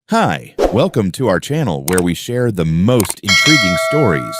Hi, welcome to our channel where we share the most intriguing stories.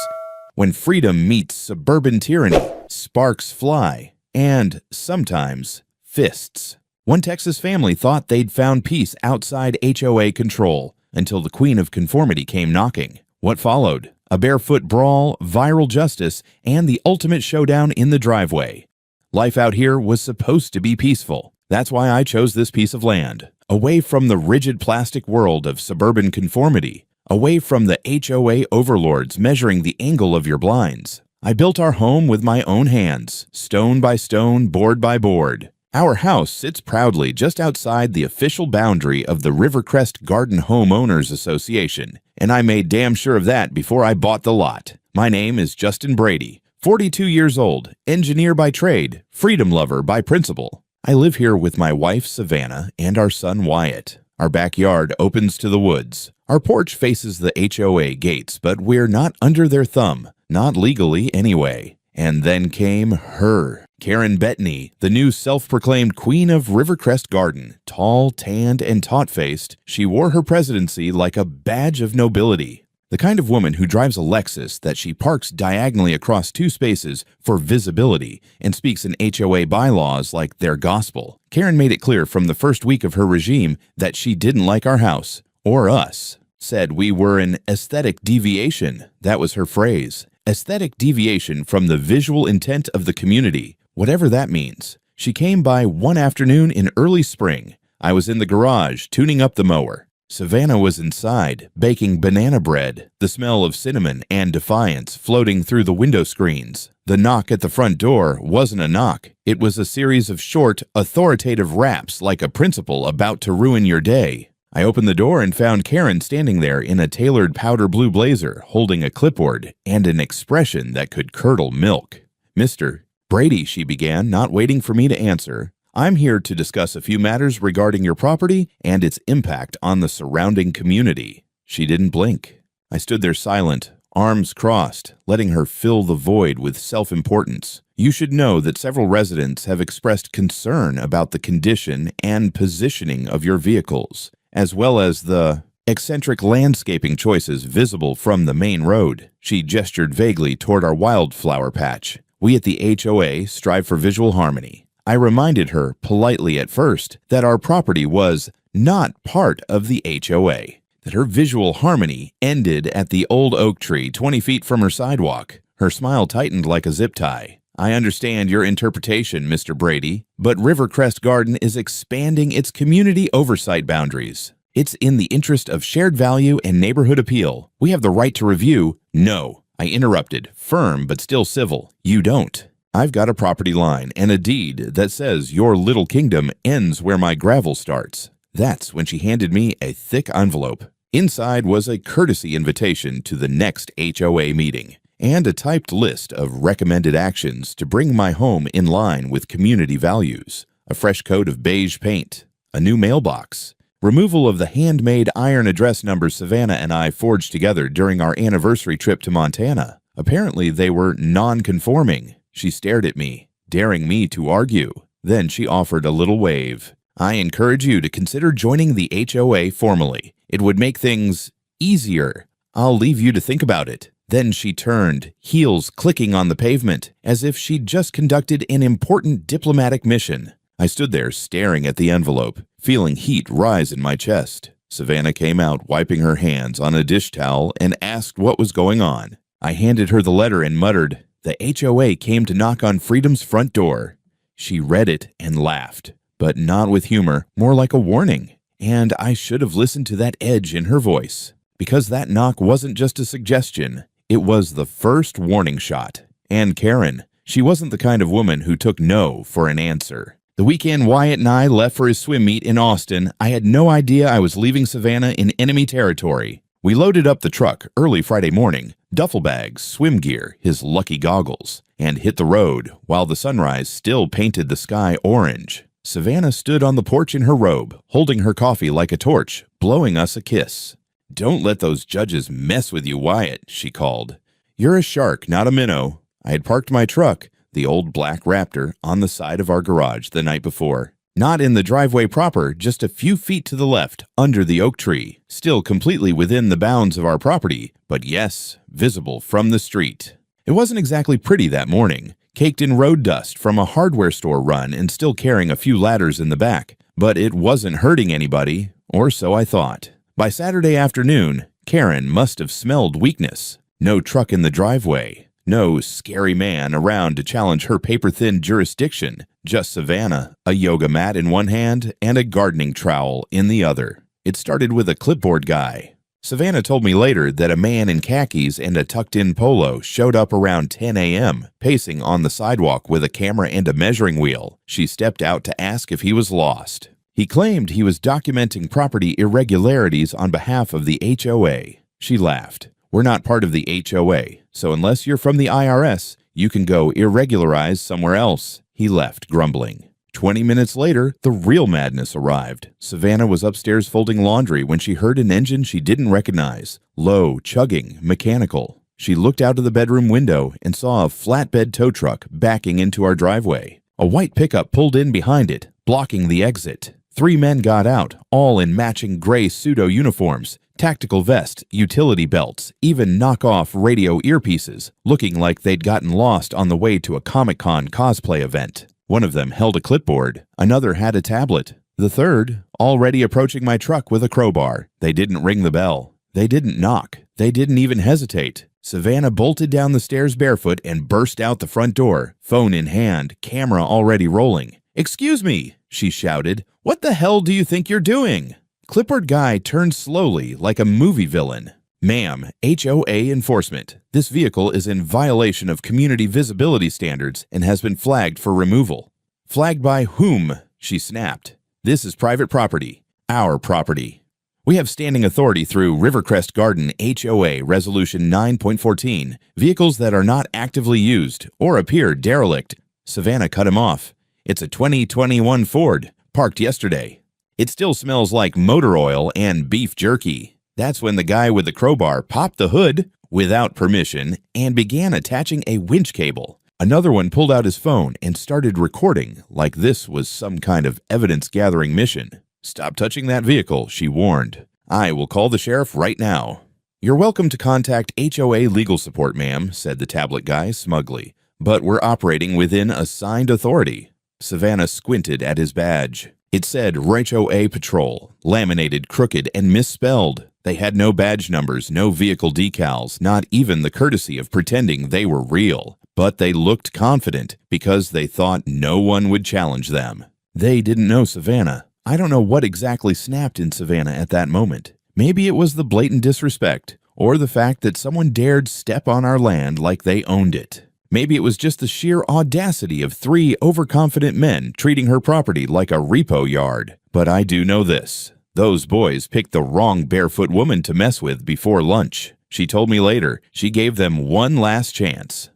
When freedom meets suburban tyranny, sparks fly, and sometimes fists. One Texas family thought they'd found peace outside HOA control until the Queen of Conformity came knocking. What followed? A barefoot brawl, viral justice, and the ultimate showdown in the driveway. Life out here was supposed to be peaceful. That's why I chose this piece of land. Away from the rigid plastic world of suburban conformity. Away from the HOA overlords measuring the angle of your blinds. I built our home with my own hands, stone by stone, board by board. Our house sits proudly just outside the official boundary of the Rivercrest Garden Homeowners Association, and I made damn sure of that before I bought the lot. My name is Justin Brady, 42 years old, engineer by trade, freedom lover by principle. I live here with my wife, Savannah, and our son, Wyatt. Our backyard opens to the woods. Our porch faces the HOA gates, but we're not under their thumb, not legally anyway. And then came her, Karen Bettany, the new self-proclaimed queen of Rivercrest Garden. Tall, tanned, and taut-faced, she wore her presidency like a badge of nobility. The kind of woman who drives a Lexus that she parks diagonally across two spaces for visibility and speaks in HOA bylaws like their gospel. Karen made it clear from the first week of her regime that she didn't like our house, or us. Said we were an aesthetic deviation. That was her phrase. Aesthetic deviation from the visual intent of the community, whatever that means. She came by one afternoon in early spring. I was in the garage tuning up the mower. Savannah was inside, baking banana bread, the smell of cinnamon and defiance floating through the window screens. The knock at the front door wasn't a knock. It was a series of short, authoritative raps like a principal about to ruin your day. I opened the door and found Karen standing there in a tailored powder blue blazer, holding a clipboard and an expression that could curdle milk. "Mr. Brady," she began, not waiting for me to answer. "I'm here to discuss a few matters regarding your property and its impact on the surrounding community." She didn't blink. I stood there silent, arms crossed, letting her fill the void with self-importance. "You should know that several residents have expressed concern about the condition and positioning of your vehicles, as well as the eccentric landscaping choices visible from the main road." She gestured vaguely toward our wildflower patch. "We at the HOA strive for visual harmony." I reminded her, politely at first, that our property was not part of the HOA, that her visual harmony ended at the old oak tree 20 feet from her sidewalk. Her smile tightened like a zip tie. "I understand your interpretation, Mr. Brady, but Rivercrest Garden is expanding its community oversight boundaries. It's in the interest of shared value and neighborhood appeal. We have the right to review." "No," I interrupted, firm but still civil. "You don't. I've got a property line and a deed that says your little kingdom ends where my gravel starts." That's when she handed me a thick envelope. Inside was a courtesy invitation to the next HOA meeting and a typed list of recommended actions to bring my home in line with community values. A fresh coat of beige paint, a new mailbox, removal of the handmade iron address numbers Savannah and I forged together during our anniversary trip to Montana. Apparently they were non-conforming. She stared at me, daring me to argue. Then she offered a little wave. "I encourage you to consider joining the HOA formally. It would make things easier. I'll leave you to think about it." Then she turned, heels clicking on the pavement, as if she'd just conducted an important diplomatic mission. I stood there staring at the envelope, feeling heat rise in my chest. Savannah came out, wiping her hands on a dish towel, and asked what was going on. I handed her the letter and muttered, "The HOA came to knock on freedom's front door." She read it and laughed, but not with humor, more like a warning. And I should have listened to that edge in her voice, because that knock wasn't just a suggestion. It was the first warning shot. And Karen, she wasn't the kind of woman who took no for an answer. The weekend Wyatt and I left for his swim meet in Austin, I had no idea I was leaving Savannah in enemy territory. We loaded up the truck early Friday morning, duffel bags, swim gear, his lucky goggles, and hit the road while the sunrise still painted the sky orange. Savannah stood on the porch in her robe, holding her coffee like a torch, blowing us a kiss. "Don't let those judges mess with you, Wyatt," she called. "You're a shark, not a minnow." I had parked my truck, the old black Raptor, on the side of our garage the night before. Not in the driveway proper, just a few feet to the left, under the oak tree. Still completely within the bounds of our property, but yes, visible from the street. It wasn't exactly pretty that morning, caked in road dust from a hardware store run and still carrying a few ladders in the back. But it wasn't hurting anybody, or so I thought. By Saturday afternoon, Karen must have smelled weakness. No truck in the driveway. No scary man around to challenge her paper-thin jurisdiction. Just Savannah, a yoga mat in one hand and a gardening trowel in the other. It started with a clipboard guy. Savannah told me later that a man in khakis and a tucked-in polo showed up around 10 a.m., pacing on the sidewalk with a camera and a measuring wheel. She stepped out to ask if he was lost. He claimed he was documenting property irregularities on behalf of the HOA. She laughed. We're not part of the HOA, so unless you're from the IRS, you can go irregularize somewhere else. He left, grumbling. 20 minutes later, the real madness arrived. Savannah was upstairs folding laundry when she heard an engine she didn't recognize. Low, chugging, mechanical. She looked out of the bedroom window and saw a flatbed tow truck backing into our driveway. A white pickup pulled in behind it, blocking the exit. 3 men got out, all in matching gray pseudo-uniforms, tactical vests, utility belts, even knock-off radio earpieces, looking like they'd gotten lost on the way to a Comic-Con cosplay event. One of them held a clipboard, another had a tablet. The third, already approaching my truck with a crowbar. They didn't ring the bell. They didn't knock. They didn't even hesitate. Savannah bolted down the stairs barefoot and burst out the front door, phone in hand, camera already rolling. "Excuse me," she shouted. "What the hell do you think you're doing?" Clipboard guy turned slowly like a movie villain. "Ma'am, HOA enforcement. This vehicle is in violation of community visibility standards and has been flagged for removal." "Flagged by whom?" she snapped. "This is private property. Our property. We have standing authority through Rivercrest Garden HOA Resolution 9.14. Vehicles that are not actively used or appear derelict." Savannah cut him off. "It's a 2021 Ford, parked yesterday. It still smells like motor oil and beef jerky." That's when the guy with the crowbar popped the hood without permission and began attaching a winch cable. Another one pulled out his phone and started recording like this was some kind of evidence-gathering mission. "Stop touching that vehicle," she warned. "I will call the sheriff right now." "You're welcome to contact HOA legal support, ma'am," said the tablet guy smugly. "But we're operating within assigned authority." Savannah squinted at his badge. It said HOA Patrol, laminated, crooked, and misspelled. They had no badge numbers, no vehicle decals, not even the courtesy of pretending they were real. But they looked confident because they thought no one would challenge them. They didn't know Savannah. I don't know what exactly snapped in Savannah at that moment. Maybe it was the blatant disrespect, or the fact that someone dared step on our land like they owned it. Maybe it was just the sheer audacity of 3 overconfident men treating her property like a repo yard. But I do know this. Those boys picked the wrong barefoot woman to mess with before lunch. She told me later she gave them one last chance.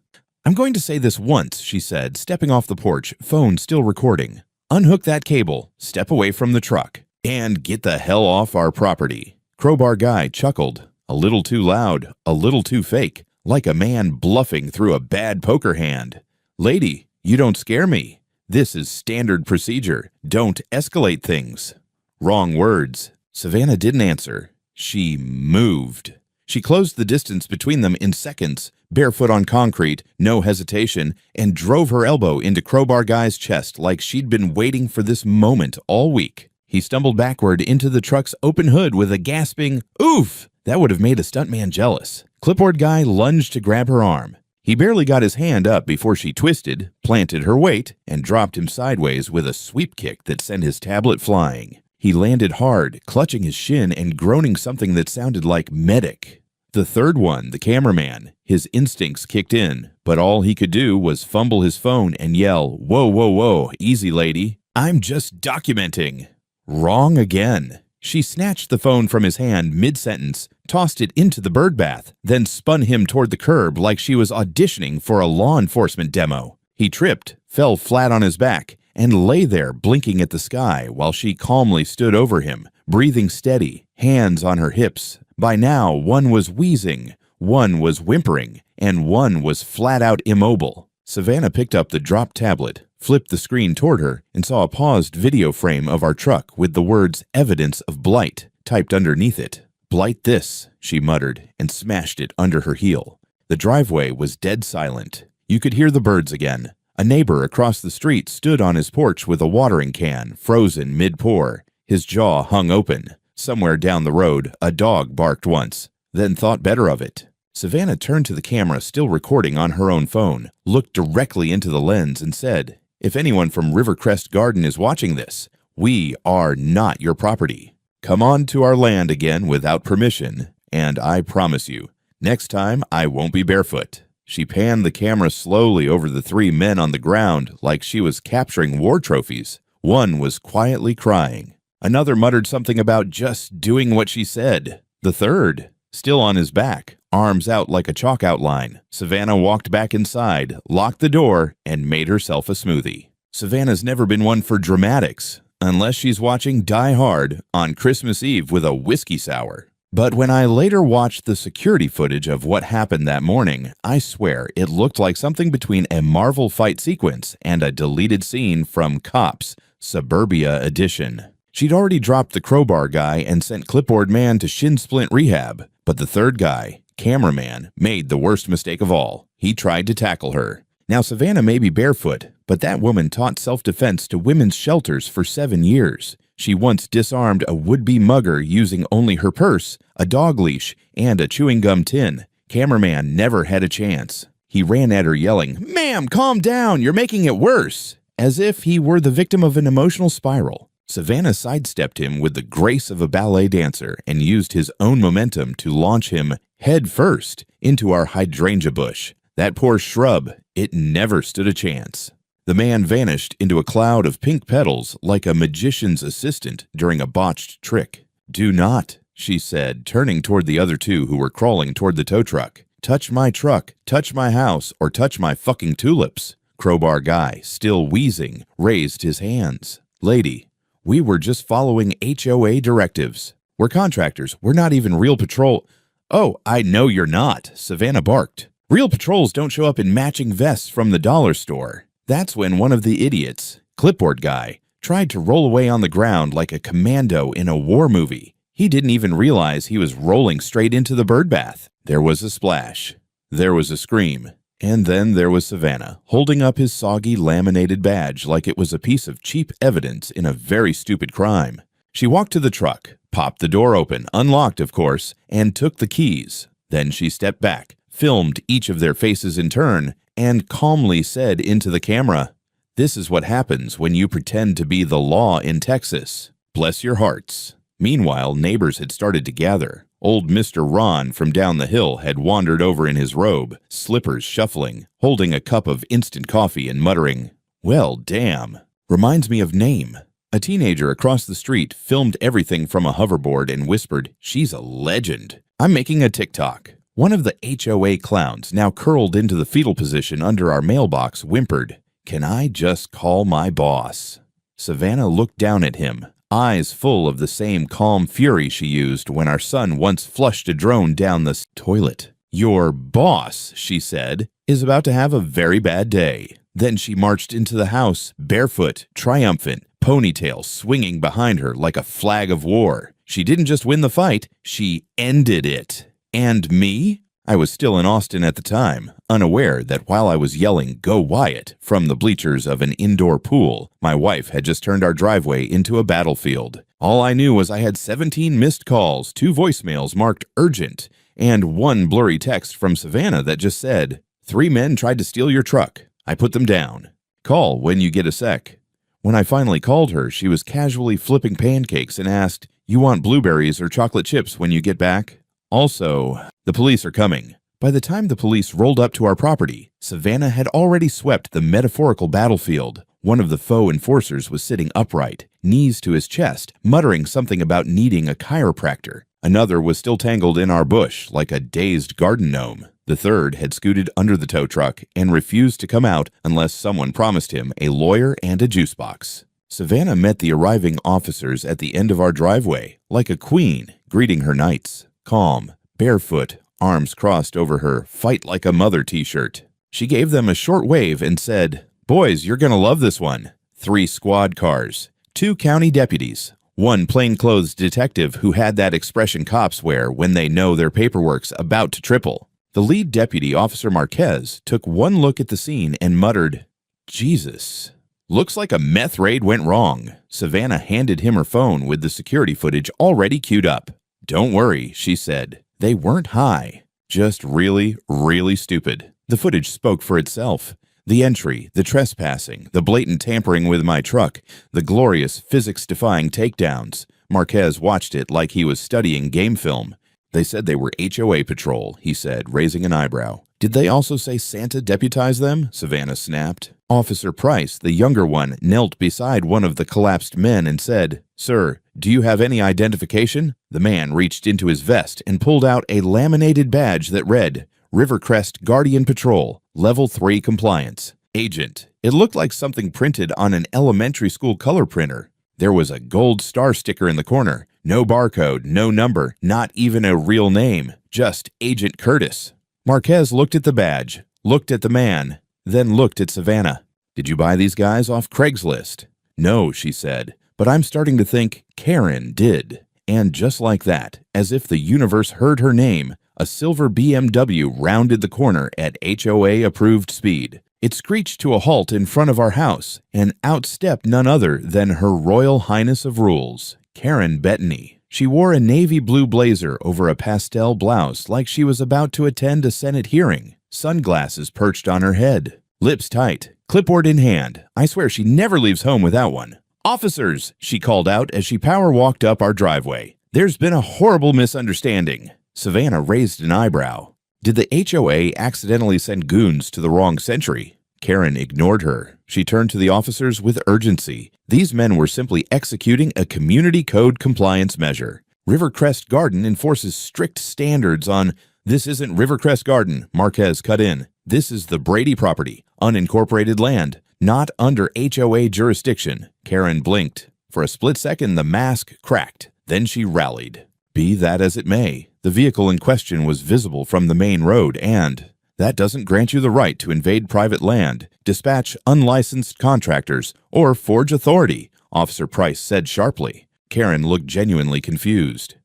"I'm going to say this once," she said, stepping off the porch, phone still recording. "Unhook that cable, step away from the truck, and get the hell off our property." Crowbar guy chuckled. A little too loud, a little too fake, like a man bluffing through a bad poker hand. "Lady, you don't scare me. This is standard procedure. Don't escalate things." Wrong words. Savannah didn't answer. She moved. She closed the distance between them in seconds, barefoot on concrete, no hesitation, and drove her elbow into Crowbar Guy's chest like she'd been waiting for this moment all week. He stumbled backward into the truck's open hood with a gasping, "Oof!" That would have made a stuntman jealous. Clipboard Guy lunged to grab her arm. He barely got his hand up before she twisted, planted her weight, and dropped him sideways with a sweep kick that sent his tablet flying. He landed hard, clutching his shin and groaning something that sounded like medic. The third one, the cameraman, his instincts kicked in, but all he could do was fumble his phone and yell, "Whoa, whoa, whoa, easy lady. I'm just documenting." Wrong again. She snatched the phone from his hand mid-sentence, tossed it into the birdbath, then spun him toward the curb like she was auditioning for a law enforcement demo. He tripped, fell flat on his back, and lay there blinking at the sky while she calmly stood over him, breathing steady, hands on her hips. By now, one was wheezing, one was whimpering, and one was flat out immobile. Savannah picked up the dropped tablet, flipped the screen toward her, and saw a paused video frame of our truck with the words "evidence of blight" typed underneath it. "Blight this," she muttered, and smashed it under her heel. The driveway was dead silent. You could hear the birds again. A neighbor across the street stood on his porch with a watering can, frozen mid-pour. His jaw hung open. Somewhere down the road, a dog barked once, then thought better of it. Savannah turned to the camera still recording on her own phone, looked directly into the lens, and said, "If anyone from Rivercrest Garden is watching this, we are not your property. Come on to our land again without permission, and I promise you, next time I won't be barefoot." She panned the camera slowly over the three men on the ground like she was capturing war trophies. One was quietly crying. Another muttered something about just doing what she said. The third, still on his back, arms out like a chalk outline. Savannah walked back inside, locked the door, and made herself a smoothie. Savannah's never been one for dramatics, unless she's watching Die Hard on Christmas Eve with a whiskey sour. But when I later watched the security footage of what happened that morning, I swear it looked like something between a Marvel fight sequence and a deleted scene from Cops, Suburbia Edition. She'd already dropped the crowbar guy and sent Clipboard Man to shin splint rehab, but the third guy, Cameraman, made the worst mistake of all. He tried to tackle her. Now, Savannah may be barefoot, but that woman taught self-defense to women's shelters for 7 years. She once disarmed a would-be mugger using only her purse, a dog leash, and a chewing gum tin. Cameraman never had a chance. He ran at her yelling, "Ma'am, calm down, you're making it worse," as if he were the victim of an emotional spiral. Savannah sidestepped him with the grace of a ballet dancer and used his own momentum to launch him head first into our hydrangea bush. That poor shrub, it never stood a chance. The man vanished into a cloud of pink petals like a magician's assistant during a botched trick. "Do not," she said, turning toward the other two who were crawling toward the tow truck. "Touch my truck, touch my house, or touch my fucking tulips." Crowbar guy, still wheezing, raised his hands. "Lady, we were just following HOA directives. We're contractors. We're not even real patrol." "Oh, I know you're not," Savannah barked. "Real patrols don't show up in matching vests from the dollar store." That's when one of the idiots, Clipboard guy, tried to roll away on the ground like a commando in a war movie. He didn't even realize he was rolling straight into the birdbath. There was a splash. There was a scream. And then there was Savannah, holding up his soggy laminated badge like it was a piece of cheap evidence in a very stupid crime. She walked to the truck, popped the door open, unlocked of course, and took the keys. Then she stepped back, filmed each of their faces in turn, and calmly said into the camera, "This is what happens when you pretend to be the law in Texas. Bless your hearts." Meanwhile, neighbors had started to gather. Old Mr. Ron from down the hill had wandered over in his robe, slippers shuffling, holding a cup of instant coffee and muttering, "Well, damn. Reminds me of Name." A teenager across the street filmed everything from a hoverboard and whispered, "She's a legend. I'm making a TikTok." One of the HOA clowns, now curled into the fetal position under our mailbox, whimpered, "Can I just call my boss?" Savannah looked down at him, eyes full of the same calm fury she used when our son once flushed a drone down the toilet. "Your boss," she said, "is about to have a very bad day." Then she marched into the house, barefoot, triumphant, ponytail swinging behind her like a flag of war. She didn't just win the fight, she ended it. And me? I was still in Austin at the time, unaware that while I was yelling, "Go Wyatt," from the bleachers of an indoor pool, my wife had just turned our driveway into a battlefield. All I knew was I had 17 missed calls, 2 voicemails marked urgent, and 1 blurry text from Savannah that just said, "3 men tried to steal your truck. I put them down. Call when you get a sec." When I finally called her, she was casually flipping pancakes and asked, "You want blueberries or chocolate chips when you get back? Also, the police are coming." By the time the police rolled up to our property, Savannah had already swept the metaphorical battlefield. One of the faux enforcers was sitting upright, knees to his chest, muttering something about needing a chiropractor. Another was still tangled in our bush like a dazed garden gnome. The third had scooted under the tow truck and refused to come out unless someone promised him a lawyer and a juice box. Savannah met the arriving officers at the end of our driveway, like a queen greeting her knights. Calm, barefoot, arms crossed over her "Fight Like a Mother" t-shirt. She gave them a short wave and said, Boys, you're gonna love this one. 3 squad cars, 2 county deputies, 1 plainclothes detective who had that expression cops wear when they know their paperwork's about to triple. The lead deputy, Officer Marquez, took one look at the scene and muttered, "Jesus. Looks like a meth raid went wrong." Savannah handed him her phone with the security footage already queued up. "Don't worry," she said. "They weren't high. Just really, really stupid." The footage spoke for itself. The entry, the trespassing, the blatant tampering with my truck, the glorious physics-defying takedowns. Marquez watched it like he was studying game film. "They said they were HOA patrol," he said, raising an eyebrow. "Did they also say Santa deputized them?" Savannah snapped. Officer Price, the younger one, knelt beside one of the collapsed men and said, "Sir, do you have any identification?" The man reached into his vest and pulled out a laminated badge that read, "Rivercrest Guardian Patrol, Level 3 Compliance. Agent." It looked like something printed on an elementary school color printer. There was a gold star sticker in the corner. No barcode, no number, not even a real name, just Agent Curtis. Marquez looked at the badge, looked at the man, then looked at Savannah. "Did you buy these guys off Craigslist?" "No," she said, "but I'm starting to think Karen did." And just like that, as if the universe heard her name, a silver BMW rounded the corner at HOA-approved speed. It screeched to a halt in front of our house, and outstepped none other than Her Royal Highness of Rules, Karen Bettany. She wore a navy blue blazer over a pastel blouse like she was about to attend a Senate hearing, sunglasses perched on her head, lips tight, clipboard in hand. I swear she never leaves home without one. "Officers!" she called out as she power walked up our driveway. "There's been a horrible misunderstanding." Savannah raised an eyebrow. Did the HOA accidentally send goons to the wrong century? Karen ignored her. She turned to the officers with urgency. These men were simply executing a community code compliance measure. Rivercrest Garden enforces strict standards on— "This isn't Rivercrest Garden," Marquez cut in. "This is the Brady property, unincorporated land, not under HOA jurisdiction." Karen blinked. For a split second, the mask cracked. Then she rallied. Be that as it may, the vehicle in question was visible from the main road and— "That doesn't grant you the right to invade private land, dispatch unlicensed contractors, or forge authority," Officer Price said sharply. Karen looked genuinely confused.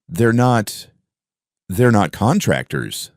They're not contractors."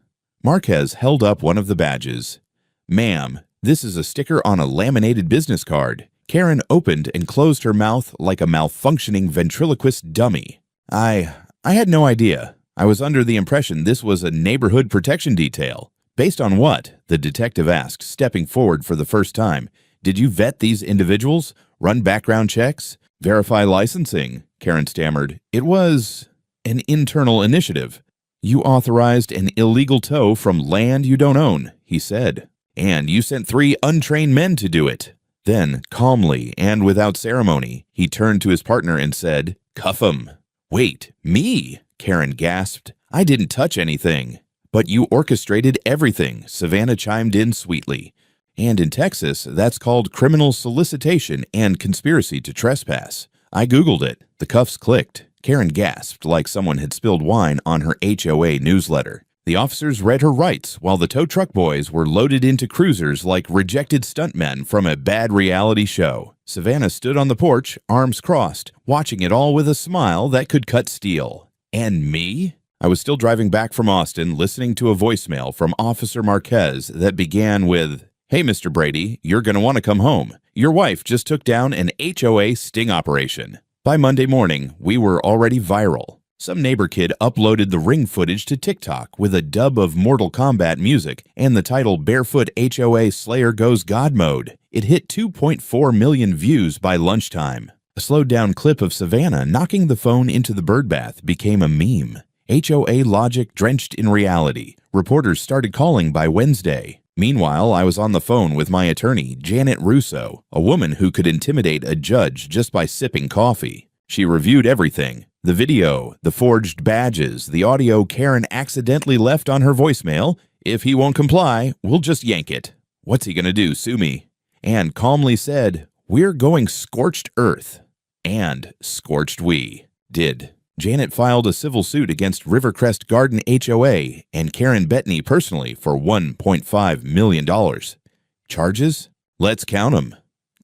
Marquez held up one of the badges. "Ma'am, this is a sticker on a laminated business card." Karen opened and closed her mouth like a malfunctioning ventriloquist dummy. I had no idea. I was under the impression this was a neighborhood protection detail." "Based on what?" the detective asked, stepping forward for the first time. "Did you vet these individuals? Run background checks? Verify licensing?" Karen stammered. "It was an internal initiative." "You authorized an illegal tow from land you don't own," he said. "And you sent 3 untrained men to do it." Then, calmly and without ceremony, he turned to his partner and said, "Cuff 'em." "Wait, me?" Karen gasped. "I didn't touch anything." "But you orchestrated everything," Savannah chimed in sweetly. "And in Texas, that's called criminal solicitation and conspiracy to trespass." I Googled it. The cuffs clicked. Karen gasped like someone had spilled wine on her HOA newsletter. The officers read her rights while the tow truck boys were loaded into cruisers like rejected stuntmen from a bad reality show. Savannah stood on the porch, arms crossed, watching it all with a smile that could cut steel. And me? I was still driving back from Austin, listening to a voicemail from Officer Marquez that began with, "Hey, Mr. Brady, you're going to want to come home. Your wife just took down an HOA sting operation." By Monday morning, we were already viral. Some neighbor kid uploaded the ring footage to TikTok with a dub of Mortal Kombat music and the title "Barefoot HOA Slayer Goes God Mode." It hit 2.4 million views by lunchtime. A slowed-down clip of Savannah knocking the phone into the birdbath became a meme. HOA logic drenched in reality. Reporters started calling by Wednesday. Meanwhile, I was on the phone with my attorney, Janet Russo, a woman who could intimidate a judge just by sipping coffee. She reviewed everything. The video, the forged badges, the audio Karen accidentally left on her voicemail. "If he won't comply, we'll just yank it." "What's he gonna do, sue me?" And calmly said, "We're going scorched earth." And scorched we did. Janet filed a civil suit against Rivercrest Garden HOA and Karen Bettany personally for $1.5 million. Charges? Let's count 'em.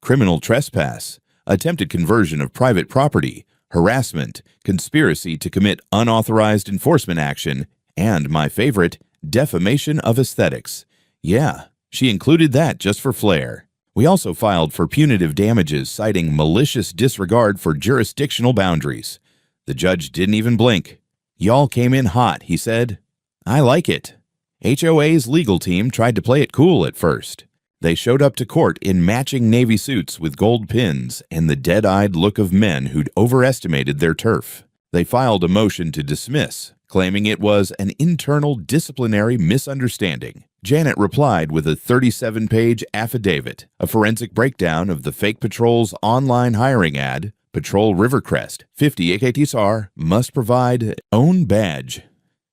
Criminal trespass, attempted conversion of private property, harassment, conspiracy to commit unauthorized enforcement action, and my favorite, defamation of aesthetics. Yeah, she included that just for flair. We also filed for punitive damages citing malicious disregard for jurisdictional boundaries. The judge didn't even blink. Y'all came in hot, he said. I like it. HOA's legal team tried to play it cool at first. They showed up to court in matching navy suits with gold pins and the dead-eyed look of men who'd overestimated their turf. They filed a motion to dismiss, claiming it was an internal disciplinary misunderstanding. Janet replied with a 37-page affidavit, a forensic breakdown of the fake patrol's online hiring ad, Patrol Rivercrest, 50 AKTSR, must provide own badge,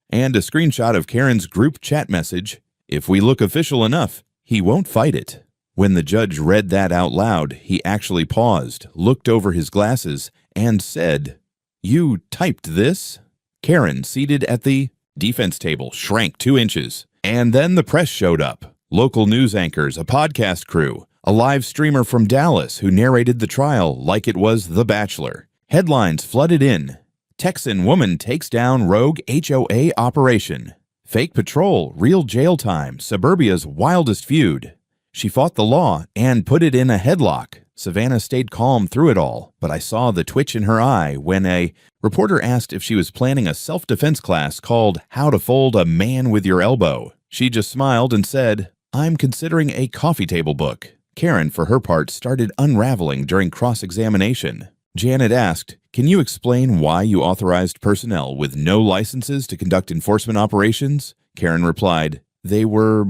and a screenshot of Karen's group chat message, if we look official enough, he won't fight it. When the judge read that out loud, he actually paused, looked over his glasses, and said, "You typed this?" Karen, seated at the defense table, shrank 2 inches. And then the press showed up. Local news anchors, a podcast crew, a live streamer from Dallas who narrated the trial like it was The Bachelor. Headlines flooded in. Texan woman takes down rogue HOA operation. Fake patrol, real jail time, suburbia's wildest feud. She fought the law and put it in a headlock. Savannah stayed calm through it all, but I saw the twitch in her eye when a reporter asked if she was planning a self-defense class called How to Fold a Man with Your Elbow. She just smiled and said, I'm considering a coffee table book. Karen, for her part, started unraveling during cross-examination. Janet asked, can you explain why you authorized personnel with no licenses to conduct enforcement operations? Karen replied, they were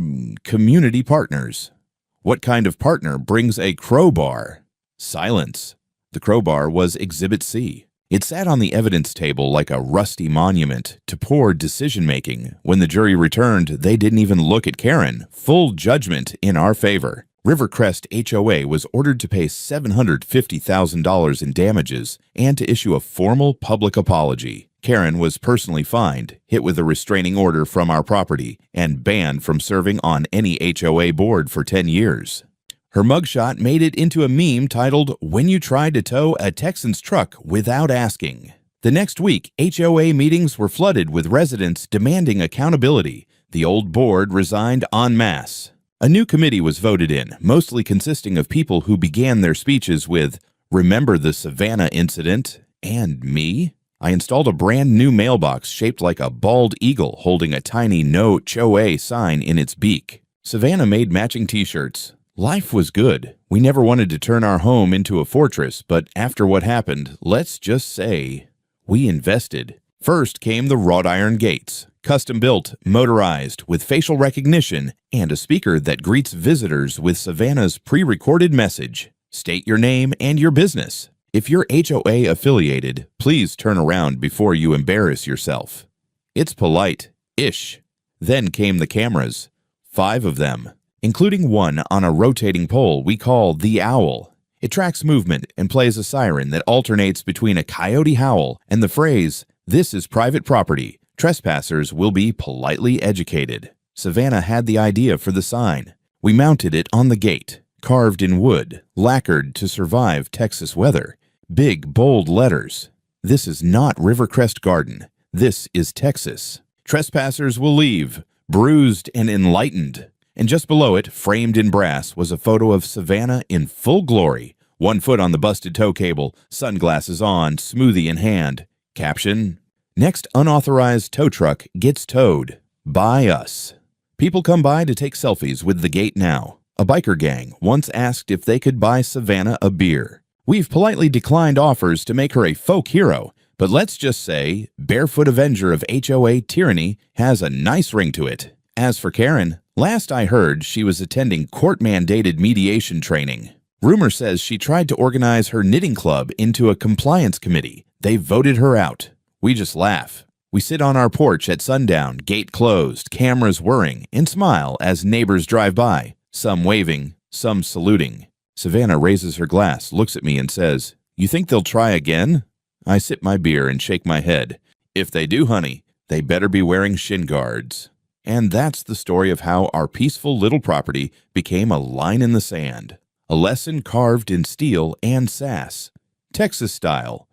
community partners. What kind of partner brings a crowbar? Silence. The crowbar was Exhibit C. It sat on the evidence table like a rusty monument to poor decision-making. When the jury returned, they didn't even look at Karen. Full judgment in our favor. Rivercrest HOA was ordered to pay $750,000 in damages and to issue a formal public apology. Karen was personally fined, hit with a restraining order from our property, and banned from serving on any HOA board for 10 years. Her mugshot made it into a meme titled, When You Tried to Tow a Texan's Truck Without Asking. The next week, HOA meetings were flooded with residents demanding accountability. The old board resigned en masse. A new committee was voted in, mostly consisting of people who began their speeches with, Remember the Savannah incident, and me? I installed a brand new mailbox shaped like a bald eagle holding a tiny No HOA sign in its beak. Savannah made matching t-shirts. Life was good. We never wanted to turn our home into a fortress, but after what happened, let's just say, we invested. First came the wrought iron gates, custom-built, motorized, with facial recognition, and a speaker that greets visitors with Savannah's pre-recorded message. State your name and your business. If you're HOA affiliated, please turn around before you embarrass yourself. It's polite-ish. Then came the cameras. 5 of them, including one on a rotating pole we call the Owl. It tracks movement and plays a siren that alternates between a coyote howl and the phrase, This is private property. Trespassers will be politely educated. Savannah had the idea for the sign. We mounted it on the gate, carved in wood, lacquered to survive Texas weather. Big, bold letters. This is not Rivercrest Garden. This is Texas. Trespassers will leave, bruised and enlightened. And just below it, framed in brass, was a photo of Savannah in full glory. 1 foot on the busted tow cable, sunglasses on, smoothie in hand. Caption, Next unauthorized tow truck gets towed. By us. People come by to take selfies with the gate now. A biker gang once asked if they could buy Savannah a beer. We've politely declined offers to make her a folk hero, but let's just say Barefoot Avenger of HOA tyranny has a nice ring to it. As for Karen, last I heard she was attending court-mandated mediation training. Rumor says she tried to organize her knitting club into a compliance committee. They voted her out. We just laugh. We sit on our porch at sundown, gate closed, cameras whirring, and smile as neighbors drive by, some waving, some saluting. Savannah raises her glass, looks at me and says, You think they'll try again? I sip my beer and shake my head. If they do, honey, they better be wearing shin guards. And that's the story of how our peaceful little property became a line in the sand, a lesson carved in steel and sass, Texas style,